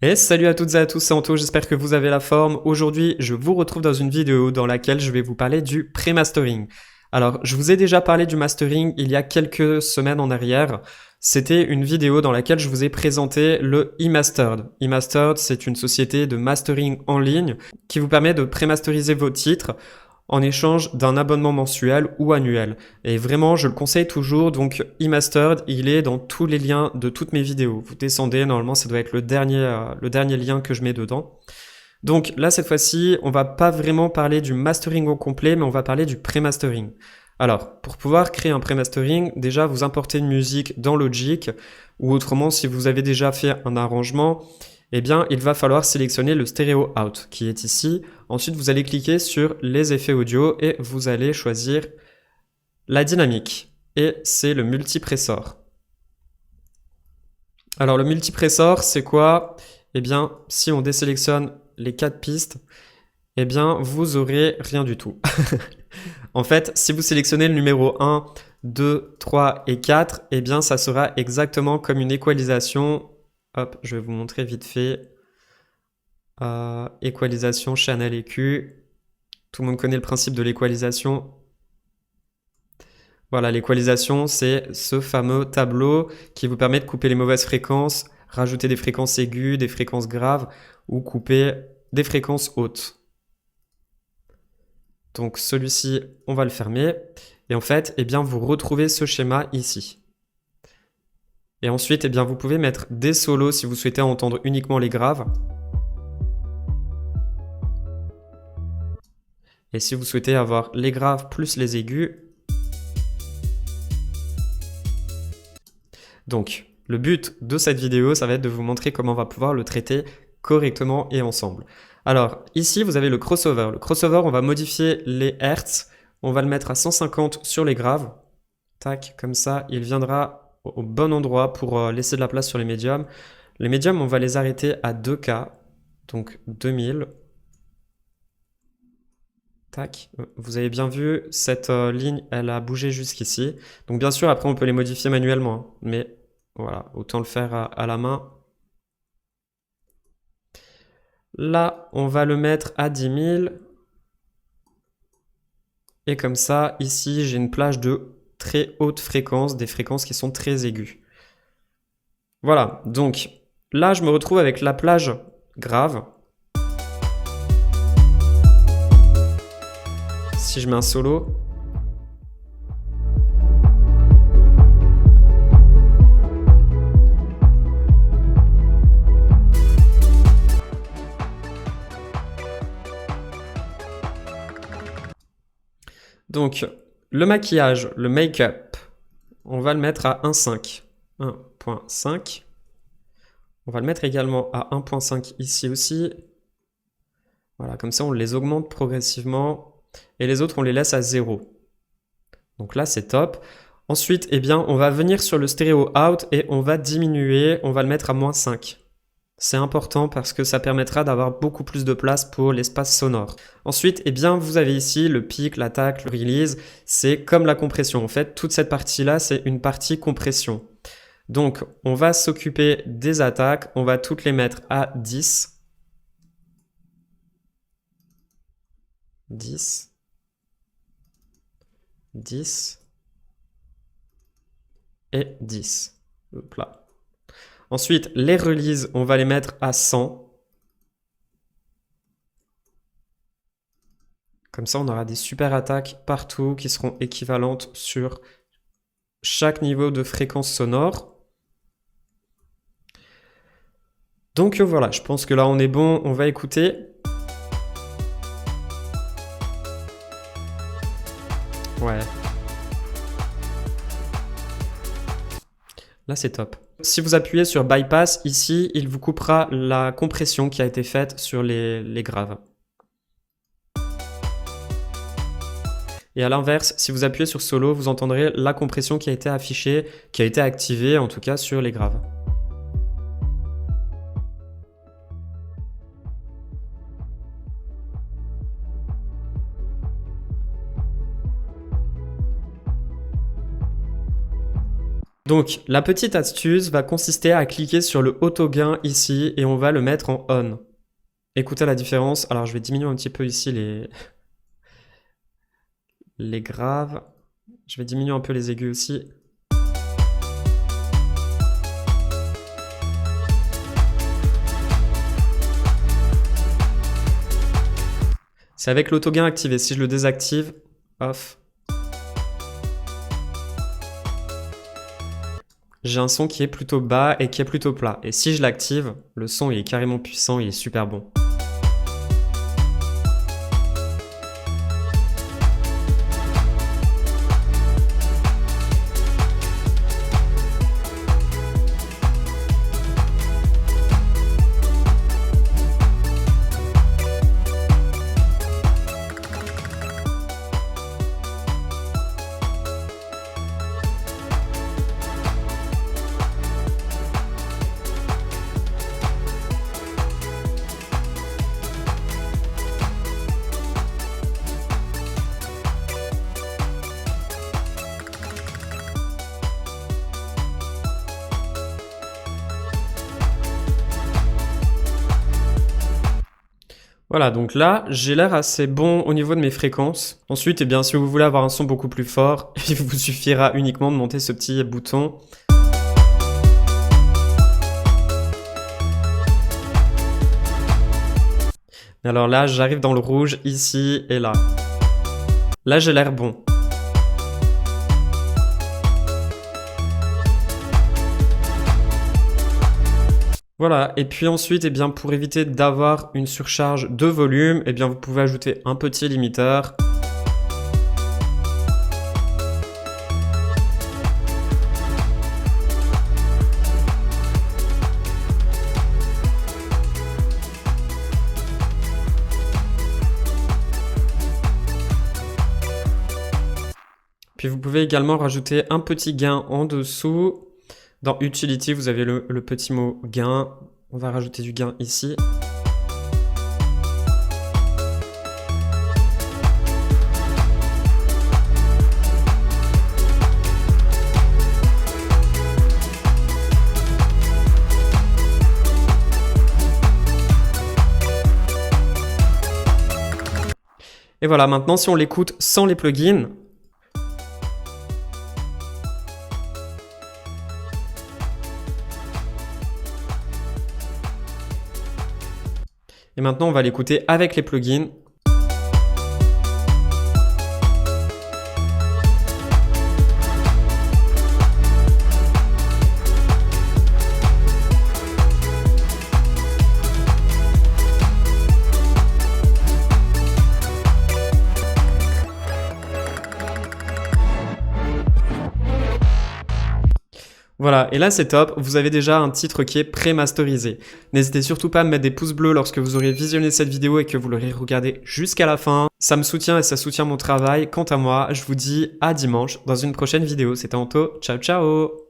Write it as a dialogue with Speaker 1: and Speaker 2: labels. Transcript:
Speaker 1: Et salut à toutes et à tous, c'est Anto, j'espère que vous avez la forme. Aujourd'hui, je vous retrouve dans une vidéo dans laquelle je vais vous parler du pré-mastering. Alors, je vous ai déjà parlé du mastering il y a quelques semaines en arrière. C'était une vidéo dans laquelle je vous ai présenté le eMastered. eMastered, c'est une société de mastering en ligne qui vous permet de pré-masteriser vos titres en échange d'un abonnement mensuel ou annuel. Et vraiment, je le conseille toujours. Donc, eMastered, il est dans tous les liens de toutes mes vidéos. Vous descendez, normalement, ça doit être le dernier lien que je mets dedans. Donc là, cette fois-ci, on va pas vraiment parler du mastering au complet, mais on va parler du pré-mastering. Alors, pour pouvoir créer un pré-mastering, déjà, vous importez une musique dans Logic, ou autrement, si vous avez déjà fait un arrangement, eh bien, il va falloir sélectionner le Stereo Out, qui est ici. Ensuite, vous allez cliquer sur les effets audio et vous allez choisir la dynamique. Et c'est le multipressor. Alors, le multipressor, c'est quoi? Eh bien, si on désélectionne les 4 pistes, eh bien, vous aurez rien du tout. En fait, si vous sélectionnez le numéro 1, 2, 3 et 4, eh bien, ça sera exactement comme une équalisation. Hop, je vais vous montrer vite fait. Équalisation, channel EQ. Tout le monde connaît le principe de l'équalisation. Voilà, l'équalisation, c'est ce fameux tableau qui vous permet de couper les mauvaises fréquences, rajouter des fréquences aiguës, des fréquences graves ou couper des fréquences hautes. Donc celui-ci, on va le fermer. Et en fait, eh bien, vous retrouvez ce schéma ici. Et ensuite, eh bien, vous pouvez mettre des solos si vous souhaitez entendre uniquement les graves. Et si vous souhaitez avoir les graves plus les aigus. Donc, le but de cette vidéo, ça va être de vous montrer comment on va pouvoir le traiter correctement et ensemble. Alors, ici, vous avez le crossover. Le crossover, on va modifier les hertz. On va le mettre à 150 sur les graves. Tac, comme ça, il viendra au bon endroit pour laisser de la place sur les médiums. Les médiums, on va les arrêter à 2K, donc 2000. Tac, vous avez bien vu, cette ligne, elle a bougé jusqu'ici. Donc bien sûr, après, on peut les modifier manuellement, hein, mais voilà, autant le faire à la main. Là, on va le mettre à 10 000. Et comme ça, ici, j'ai une plage de très haute fréquence, des fréquences qui sont très aiguës. Voilà, donc là, je me retrouve avec la plage grave. Si je mets un solo. Donc, le maquillage, le make-up, on va le mettre à 1.5. 1.5. On va le mettre également à 1.5 ici aussi. Voilà, comme ça on les augmente progressivement. Et les autres, on les laisse à 0. Donc là, c'est top. Ensuite, eh bien, on va venir sur le Stereo Out et on va diminuer, on va le mettre à -5. C'est important parce que ça permettra d'avoir beaucoup plus de place pour l'espace sonore. Ensuite, eh bien, vous avez ici le pic, l'attaque, le release. C'est comme la compression. En fait, toute cette partie-là, c'est une partie compression. Donc, on va s'occuper des attaques. On va toutes les mettre à 10. 10. 10. Et 10. Hop là. Ensuite, les releases, on va les mettre à 100. Comme ça, on aura des super attaques partout qui seront équivalentes sur chaque niveau de fréquence sonore. Donc voilà, je pense que là on est bon, on va écouter. Ouais. Là c'est top. Si vous appuyez sur Bypass, ici, il vous coupera la compression qui a été faite sur les graves. Et à l'inverse, si vous appuyez sur Solo, vous entendrez la compression qui a été affichée, qui a été activée en tout cas sur les graves. Donc, la petite astuce va consister à cliquer sur le auto-gain ici et on va le mettre en on. Écoutez la différence. Alors, je vais diminuer un petit peu ici les graves. Je vais diminuer un peu les aigus aussi. C'est avec l'auto-gain activé. Si je le désactive, off. J'ai un son qui est plutôt bas et qui est plutôt plat. Et si je l'active, le son il est carrément puissant, il est super bon. Voilà, donc là, j'ai l'air assez bon au niveau de mes fréquences. Ensuite, eh bien, si vous voulez avoir un son beaucoup plus fort, il vous suffira uniquement de monter ce petit bouton. Alors là, j'arrive dans le rouge, ici et là. Là, j'ai l'air bon. Voilà, et puis ensuite, eh bien, pour éviter d'avoir une surcharge de volume, eh bien, vous pouvez ajouter un petit limiteur. Puis vous pouvez également rajouter un petit gain en dessous. Dans Utility, vous avez le petit mot gain. On va rajouter du gain ici. Et voilà, maintenant si on l'écoute sans les plugins, et maintenant, on va l'écouter avec les plugins. Voilà, et là c'est top, vous avez déjà un titre qui est pré-masterisé. N'hésitez surtout pas à me mettre des pouces bleus lorsque vous aurez visionné cette vidéo et que vous l'aurez regardée jusqu'à la fin. Ça me soutient et ça soutient mon travail. Quant à moi, je vous dis à dimanche dans une prochaine vidéo. C'était Anto, ciao ciao!